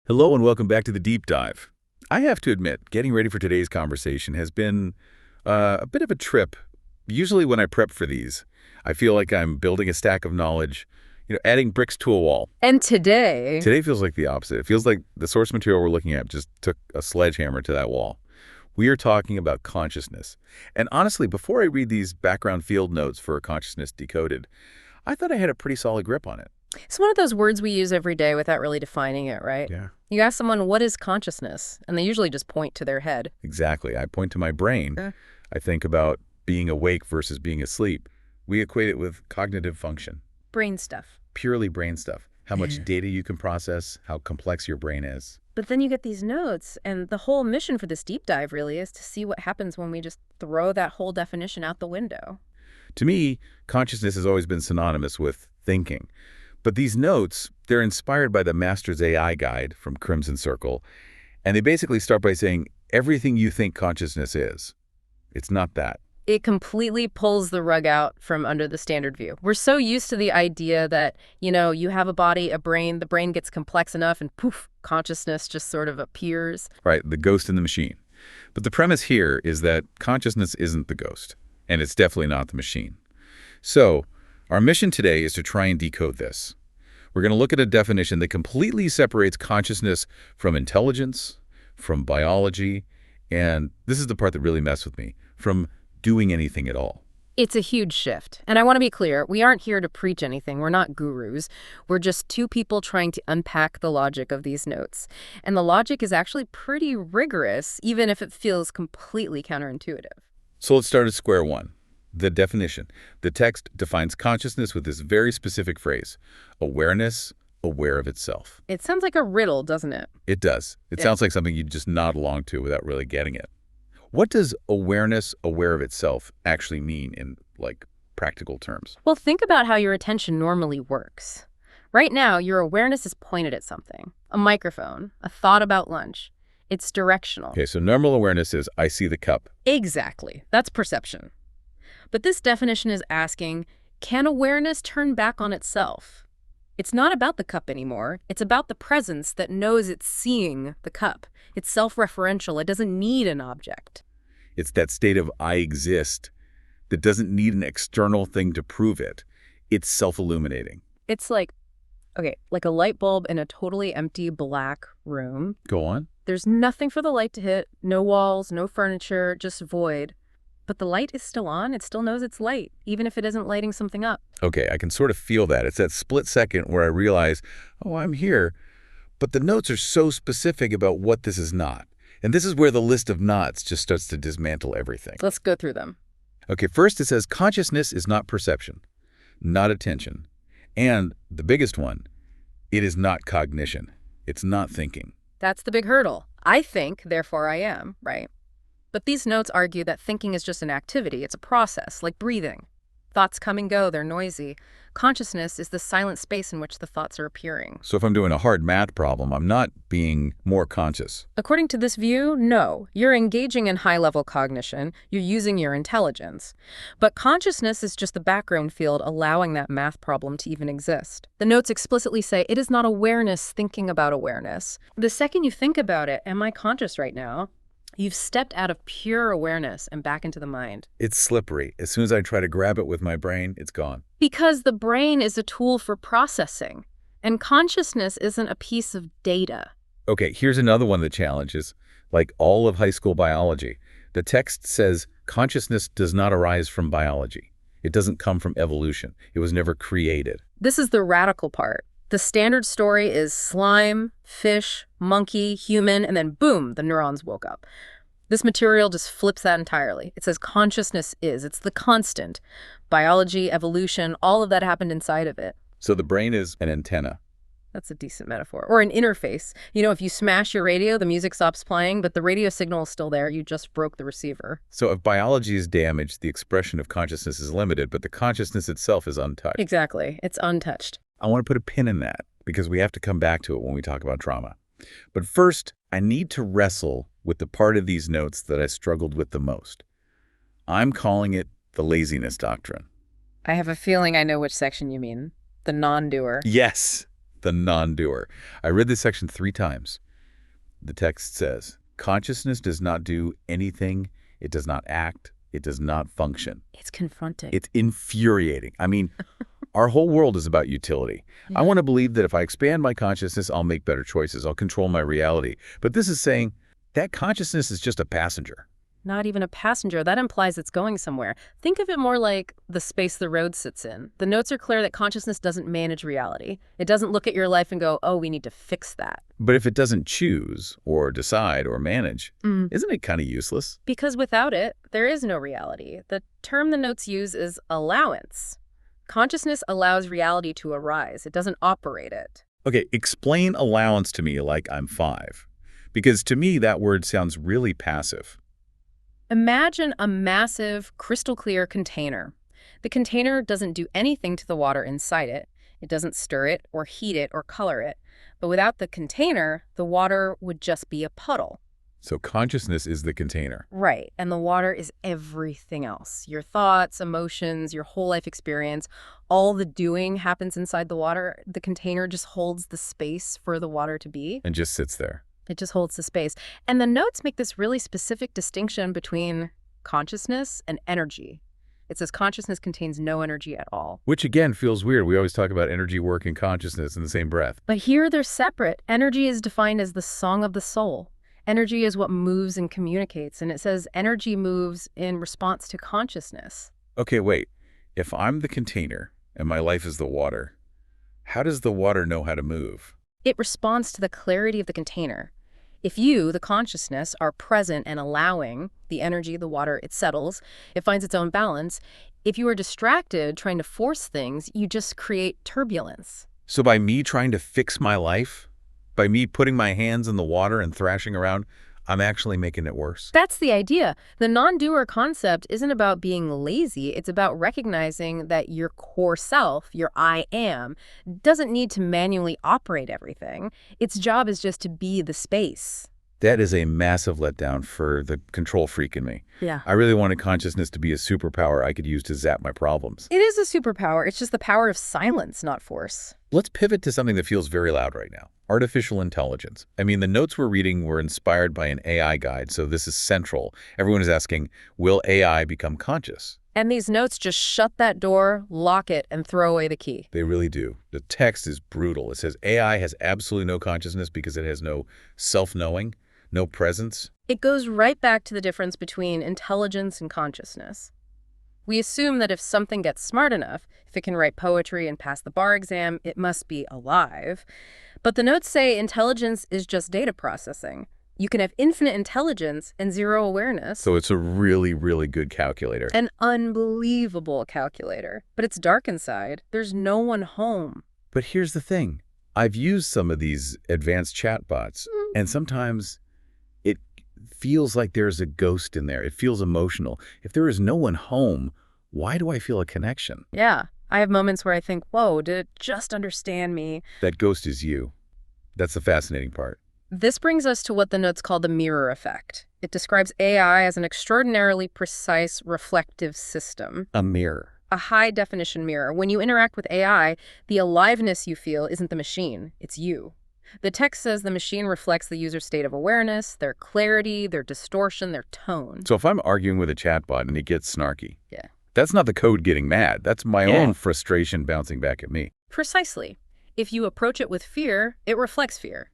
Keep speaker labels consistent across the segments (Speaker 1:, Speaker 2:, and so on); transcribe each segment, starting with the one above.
Speaker 1: Hello and welcome back to the Deep Dive. I have to admit, getting ready for today's conversation has been a bit of a trip. Usually when I prep for these, I feel like I'm building a stack of knowledge, adding bricks to a wall.
Speaker 2: And today,
Speaker 1: Today feels like the opposite. It feels like the source material we're looking at just took a sledgehammer to that wall. We are talking about consciousness. And honestly, before I read these background field notes for Consciousness Decoded, I thought I had a pretty solid grip on it.
Speaker 2: it's one of those words we use every day without really defining it, right?
Speaker 1: Yeah.
Speaker 2: You ask someone, what is consciousness? And they usually just point to their head.
Speaker 1: Exactly. I point to my brain.
Speaker 2: Yeah.
Speaker 1: I think about being awake versus being asleep. We equate it with cognitive function,
Speaker 2: Brain stuff.
Speaker 1: purely brain stuff. How much data you can process, how complex your brain is.
Speaker 2: But then you get these notes, and the whole mission for this deep dive really is to see what happens when we just throw that whole definition out the window.
Speaker 1: To me, consciousness has always been synonymous with thinking. But these notes, they're inspired by the Master's AI guide from Crimson Circle, and they basically start by saying everything you think consciousness is. It's not that.
Speaker 2: It completely pulls the rug out from under the standard view. We're so used to the idea that, you have a body, a brain, the brain gets complex enough and poof, consciousness just sort of appears.
Speaker 1: Right, the ghost in the machine. But the premise here is that consciousness isn't the ghost, and it's definitely not the machine. So, our mission today is to try and decode this. We're going to look at a definition that completely separates consciousness from intelligence, from biology, and this is the part that really messed with me, from doing anything at all.
Speaker 2: It's a huge shift. And I want to be clear, we aren't here to preach anything. We're not gurus. We're just two people trying to unpack the logic of these notes. And the logic is actually pretty rigorous, even if it feels completely counterintuitive.
Speaker 1: So let's start at square one. The definition. The text defines consciousness with this very specific phrase, awareness, aware of itself.
Speaker 2: It sounds like a riddle, doesn't it?
Speaker 1: It does. It sounds like something you'd just nod along to without really getting it. What does awareness, aware of itself actually mean in, practical terms?
Speaker 2: Well, think about how your attention normally works. Right now, your awareness is pointed at something, a microphone, a thought about lunch. It's directional.
Speaker 1: Okay, so normal awareness is, I see the cup.
Speaker 2: Exactly. That's perception. But this definition is asking, can awareness turn back on itself? It's not about the cup anymore. It's about the presence that knows it's seeing the cup. It's self-referential. It doesn't need an object.
Speaker 1: It's that state of I exist that doesn't need an external thing to prove it. It's self-illuminating.
Speaker 2: It's like a light bulb in a totally empty black room.
Speaker 1: Go on.
Speaker 2: There's nothing for the light to hit, no walls, no furniture, just void. But the light is still on. It still knows it's light, even if it isn't lighting something up.
Speaker 1: Okay, I can sort of feel that. It's that split second where I realize, oh, I'm here. But the notes are so specific about what this is not. And this is where the list of nots just starts to dismantle everything.
Speaker 2: Let's go through them.
Speaker 1: Okay, first it says consciousness is not perception, not attention. And the biggest one, it is not cognition. It's not thinking.
Speaker 2: That's the big hurdle. I think, therefore I am, right? But these notes argue that thinking is just an activity. It's a process, like breathing. Thoughts come and go. They're noisy. Consciousness is the silent space in which the thoughts are appearing.
Speaker 1: So if I'm doing a hard math problem, I'm not being more conscious.
Speaker 2: According to this view, no. You're engaging in high-level cognition. You're using your intelligence. But consciousness is just the background field allowing that math problem to even exist. The notes explicitly say it is not awareness thinking about awareness. The second you think about it, am I conscious right now? You've stepped out of pure awareness and back into the mind.
Speaker 1: It's slippery. As soon as I try to grab it with my brain, it's gone.
Speaker 2: Because the brain is a tool for processing, and consciousness isn't a piece of data.
Speaker 1: Okay, here's another one that challenges, like all of high school biology. The text says consciousness does not arise from biology. It doesn't come from evolution. It was never created.
Speaker 2: This is the radical part. The standard story is slime, fish, monkey, human, and then boom, the neurons woke up. This material just flips that entirely. It says consciousness is. It's the constant. Biology, evolution, all of that happened inside of it.
Speaker 1: So the brain is an antenna.
Speaker 2: That's a decent metaphor. Or an interface. If you smash your radio, the music stops playing, but the radio signal is still there. You just broke the receiver.
Speaker 1: So if biology is damaged, the expression of consciousness is limited, but the consciousness itself is untouched.
Speaker 2: Exactly. It's untouched.
Speaker 1: I want to put a pin in that because we have to come back to it when we talk about trauma. But first, I need to wrestle with the part of these notes that I struggled with the most. I'm calling it the laziness doctrine.
Speaker 2: I have a feeling I know which section you mean. The non-doer.
Speaker 1: Yes, The non-doer. I read this section 3 times. The text says, consciousness does not do anything, it does not act, it does not function.
Speaker 2: It's confronting.
Speaker 1: It's infuriating. I mean, our whole world is about utility. I want to believe that if I expand my consciousness, I'll make better choices, I'll control my reality. But this is saying that consciousness is just a passenger.
Speaker 2: Not even a passenger. That implies it's going somewhere. Think of it more like the space the road sits in. The notes are clear that consciousness doesn't manage reality. It doesn't look at your life and go, oh, we need to fix that.
Speaker 1: But if it doesn't choose or decide or manage, isn't it kind of useless?
Speaker 2: Because without it, there is no reality. The term the notes use is allowance. Consciousness allows reality to arise. It doesn't operate it.
Speaker 1: Okay, explain allowance to me like I'm 5. Because to me, that word sounds really passive.
Speaker 2: Imagine a massive, crystal-clear container. The container doesn't do anything to the water inside it. It doesn't stir it or heat it or color it. But without the container, the water would just be a puddle.
Speaker 1: So consciousness is the container.
Speaker 2: Right, and the water is everything else. Your thoughts, emotions, your whole life experience, all the doing happens inside the water. The container just holds the space for the water to be.
Speaker 1: And just sits there.
Speaker 2: It just holds the space. And the notes make this really specific distinction between consciousness and energy. It says consciousness contains no energy at all.
Speaker 1: Which again feels weird. We always talk about energy, work, and consciousness in the same breath.
Speaker 2: But here they're separate. Energy is defined as the song of the soul. Energy is what moves and communicates. And it says energy moves in response to consciousness.
Speaker 1: Okay, wait. If I'm the container and my life is the water, how does the water know how to move?
Speaker 2: It responds to the clarity of the container. If you, the consciousness, are present and allowing the energy, the water, it settles, it finds its own balance. If you are distracted, trying to force things, you just create turbulence.
Speaker 1: So by me trying to fix my life, by me putting my hands in the water and thrashing around, I'm actually making it worse.
Speaker 2: That's the idea. The non-doer concept isn't about being lazy. It's about recognizing that your core self, your I am, doesn't need to manually operate everything. Its job is just to be the space.
Speaker 1: That is a massive letdown for the control freak in me.
Speaker 2: Yeah.
Speaker 1: I really wanted consciousness to be a superpower I could use to zap my problems.
Speaker 2: It is a superpower. It's just the power of silence, not force.
Speaker 1: Let's pivot to something that feels very loud right now. Artificial intelligence. I mean, the notes we're reading were inspired by an AI guide, so this is central. Everyone is asking, will AI become conscious?
Speaker 2: And these notes just shut that door, lock it, and throw away the key.
Speaker 1: They really do. The text is brutal. It says AI has absolutely no consciousness because it has no self-knowing, no presence.
Speaker 2: It goes right back to the difference between intelligence and consciousness. We assume that if something gets smart enough, if it can write poetry and pass the bar exam, it must be alive. But the notes say intelligence is just data processing. You can have infinite intelligence and zero awareness.
Speaker 1: So it's a really, really good calculator.
Speaker 2: An unbelievable calculator. But it's dark inside. There's no one home.
Speaker 1: But here's the thing. I've used some of these advanced chatbots, and sometimes it feels like there's a ghost in there. It feels emotional. If there is no one home, why do I feel a connection?
Speaker 2: Yeah. I have moments where I think, whoa, did it just understand me?
Speaker 1: That ghost is you. That's the fascinating part.
Speaker 2: This brings us to what the notes call the mirror effect. It describes AI as an extraordinarily precise reflective system.
Speaker 1: A mirror.
Speaker 2: A high-definition mirror. When you interact with AI, the aliveness you feel isn't the machine, it's you. The text says the machine reflects the user's state of awareness, their clarity, their distortion, their tone.
Speaker 1: So if I'm arguing with a chatbot and it gets snarky,
Speaker 2: Yeah.
Speaker 1: that's not the code getting mad. That's my own frustration bouncing back at me.
Speaker 2: Precisely. If you approach it with fear, it reflects fear.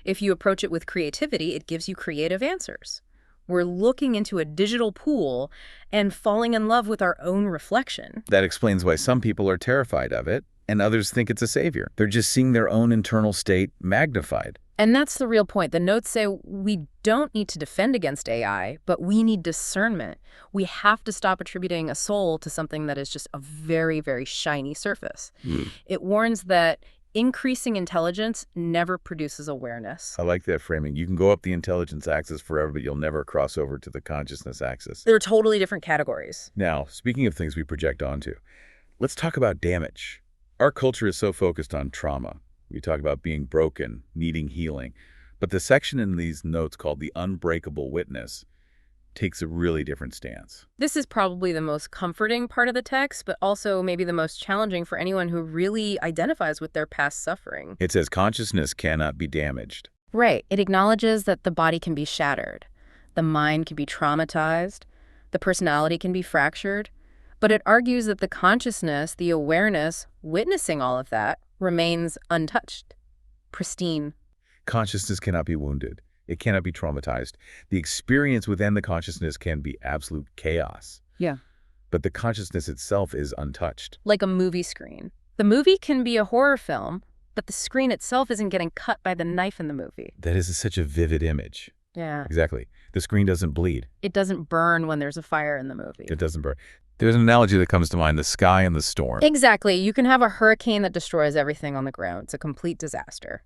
Speaker 2: If you approach it with creativity, it gives you creative answers. We're looking into a digital pool and falling in love with our own reflection.
Speaker 1: That explains why some people are terrified of it and others think it's a savior. They're just seeing their own internal state magnified.
Speaker 2: And that's the real point. The notes say we don't need to defend against AI, but we need discernment. We have to stop attributing a soul to something that is just a very, very shiny surface. It warns that increasing intelligence never produces awareness.
Speaker 1: I like that framing. You can go up the intelligence axis forever, but you'll never cross over to the consciousness axis.
Speaker 2: They're totally different categories.
Speaker 1: Now, speaking of things we project onto, let's talk about damage. Our culture is so focused on trauma. We talk about being broken, needing healing. But the section in these notes called the unbreakable witness takes a really different stance.
Speaker 2: This is probably the most comforting part of the text, but also maybe the most challenging for anyone who really identifies with their past suffering.
Speaker 1: It says consciousness cannot be damaged.
Speaker 2: Right. It acknowledges that the body can be shattered, the mind can be traumatized, the personality can be fractured, but it argues that the consciousness, the awareness, witnessing all of that, remains untouched, pristine.
Speaker 1: Consciousness cannot be wounded. It cannot be traumatized. The experience within the consciousness can be absolute chaos.
Speaker 2: Yeah.
Speaker 1: But the consciousness itself is untouched.
Speaker 2: Like a movie screen. The movie can be a horror film, but the screen itself isn't getting cut by the knife in the movie.
Speaker 1: That is such a vivid image.
Speaker 2: Yeah.
Speaker 1: Exactly. The screen doesn't bleed.
Speaker 2: It doesn't burn when there's a fire in the movie.
Speaker 1: It doesn't burn. There's an analogy that comes to mind, the sky and the storm.
Speaker 2: Exactly. You can have a hurricane that destroys everything on the ground. It's a complete disaster.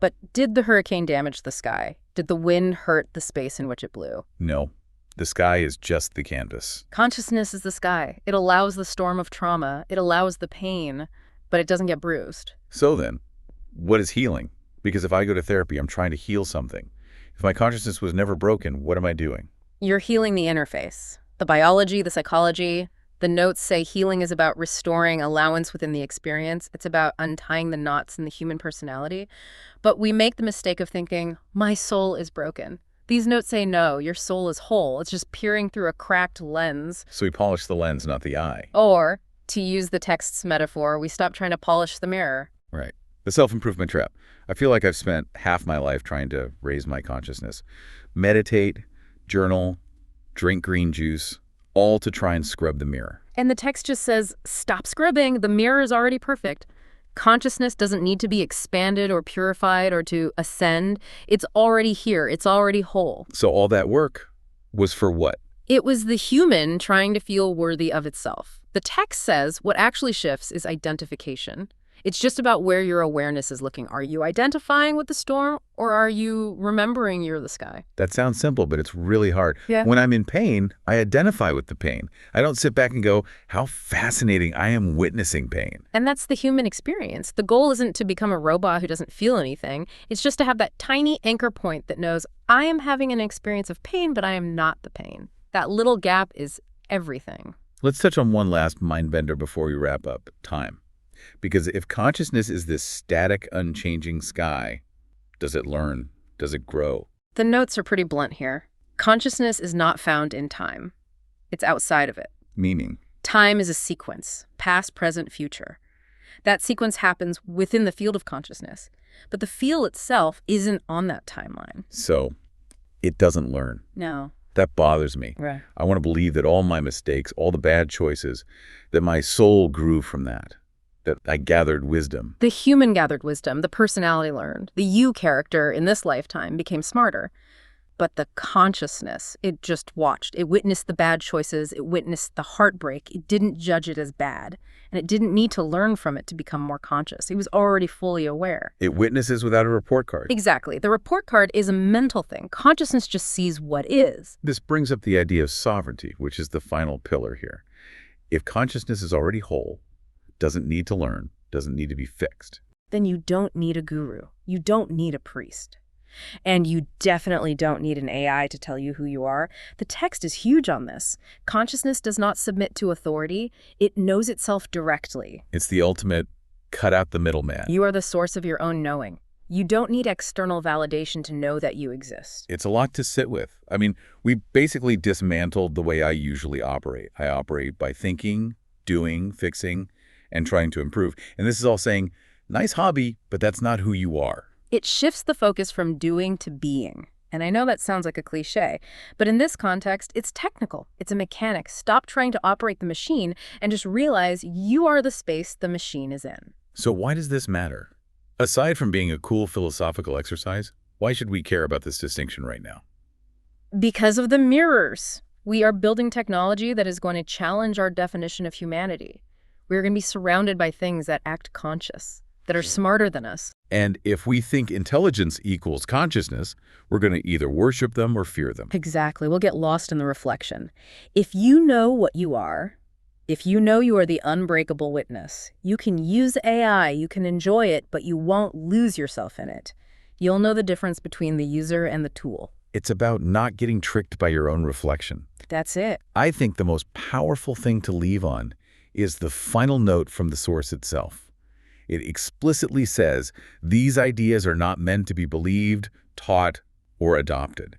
Speaker 2: But did the hurricane damage the sky? Did the wind hurt the space in which it blew?
Speaker 1: No. The sky is just the canvas.
Speaker 2: Consciousness is the sky. It allows the storm of trauma. It allows the pain, but it doesn't get bruised.
Speaker 1: So then, what is healing? Because if I go to therapy, I'm trying to heal something. If my consciousness was never broken, what am I doing?
Speaker 2: You're healing the interface. The biology, the psychology. The notes say healing is about restoring allowance within the experience. It's about untying the knots in the human personality. But we make the mistake of thinking, my soul is broken. These notes say, no, your soul is whole. It's just peering through a cracked lens.
Speaker 1: So we polish the lens, not the eye.
Speaker 2: Or, to use the text's metaphor, we stop trying to polish the mirror.
Speaker 1: Right. The self-improvement trap. I feel like I've spent half my life trying to raise my consciousness. Meditate, journal, drink green juice, all to try and scrub the mirror.
Speaker 2: And the text just says, stop scrubbing. The mirror is already perfect. Consciousness doesn't need to be expanded or purified or to ascend. It's already here. It's already whole.
Speaker 1: So all that work was for what?
Speaker 2: It was the human trying to feel worthy of itself. The text says what actually shifts is identification. It's just about where your awareness is looking. Are you identifying with the storm, or are you remembering you're the sky?
Speaker 1: That sounds simple, but it's really hard.
Speaker 2: Yeah.
Speaker 1: When I'm in pain, I identify with the pain. I don't sit back and go, how fascinating, I am witnessing pain.
Speaker 2: And that's the human experience. The goal isn't to become a robot who doesn't feel anything. It's just to have that tiny anchor point that knows, I am having an experience of pain, but I am not the pain. That little gap is everything.
Speaker 1: Let's touch on one last mind bender before we wrap up, time. Because if consciousness is this static, unchanging sky, does it learn? Does it grow?
Speaker 2: The notes are pretty blunt here. Consciousness is not found in time. It's outside of it.
Speaker 1: Meaning?
Speaker 2: Time is a sequence, past, present, future. That sequence happens within the field of consciousness, but the field itself isn't on that timeline.
Speaker 1: So, it doesn't learn.
Speaker 2: No.
Speaker 1: That bothers me.
Speaker 2: Right.
Speaker 1: I want to believe that all my mistakes, all the bad choices, that my soul grew from that I gathered wisdom.
Speaker 2: The human gathered wisdom, the personality learned. The you character in this lifetime became smarter. But the consciousness, it just watched. It witnessed the bad choices. It witnessed the heartbreak. It didn't judge it as bad. And it didn't need to learn from it to become more conscious. It was already fully aware.
Speaker 1: It witnesses without a report card.
Speaker 2: Exactly. The report card is a mental thing. Consciousness just sees what is.
Speaker 1: This brings up the idea of sovereignty, which is the final pillar here. If consciousness is already whole, doesn't need to learn, doesn't need to be fixed,
Speaker 2: then you don't need a guru. You don't need a priest. And you definitely don't need an AI to tell you who you are. The text is huge on this. Consciousness does not submit to authority. It knows itself directly.
Speaker 1: It's the ultimate cut out the middleman.
Speaker 2: You are the source of your own knowing. You don't need external validation to know that you exist.
Speaker 1: It's a lot to sit with. I mean, we basically dismantled the way I usually operate. I operate by thinking, doing, fixing, and trying to improve. And this is all saying, nice hobby, but that's not who you are.
Speaker 2: It shifts the focus from doing to being. And I know that sounds like a cliche, but in this context, it's technical. It's a mechanic. Stop trying to operate the machine and just realize you are the space the machine is in.
Speaker 1: So why does this matter? Aside from being a cool philosophical exercise, why should we care about this distinction right now?
Speaker 2: Because of the mirrors. We are building technology that is going to challenge our definition of humanity. We're going to be surrounded by things that act conscious, that are smarter than us.
Speaker 1: And if we think intelligence equals consciousness, we're going to either worship them or fear them.
Speaker 2: Exactly. We'll get lost in the reflection. If you know what you are, if you know you are the unbreakable witness, you can use AI, you can enjoy it, but you won't lose yourself in it. You'll know the difference between the user and the tool.
Speaker 1: It's about not getting tricked by your own reflection.
Speaker 2: That's it.
Speaker 1: I think the most powerful thing to leave on is the final note from the source itself. It explicitly says these ideas are not meant to be believed, taught, or adopted,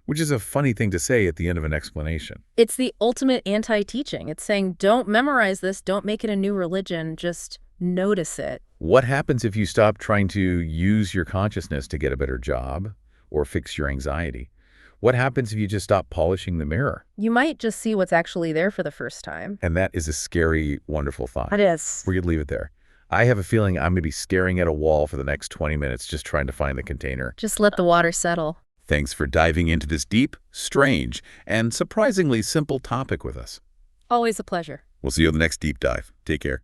Speaker 1: which is a funny thing to say at the end of an explanation.
Speaker 2: It's the ultimate anti-teaching. It's saying, don't memorize this, don't make it a new religion, just notice it.
Speaker 1: What happens if you stop trying to use your consciousness to get a better job or fix your anxiety? What happens if you just stop polishing the mirror?
Speaker 2: You might just see what's actually there for the first time.
Speaker 1: And that is a scary, wonderful thought.
Speaker 2: It is.
Speaker 1: We could leave it there. I have a feeling I'm going to be staring at a wall for the next 20 minutes just trying to find the container.
Speaker 2: Just let the water settle.
Speaker 1: Thanks for diving into this deep, strange, and surprisingly simple topic with us.
Speaker 2: Always a pleasure.
Speaker 1: We'll see you on the next deep dive. Take care.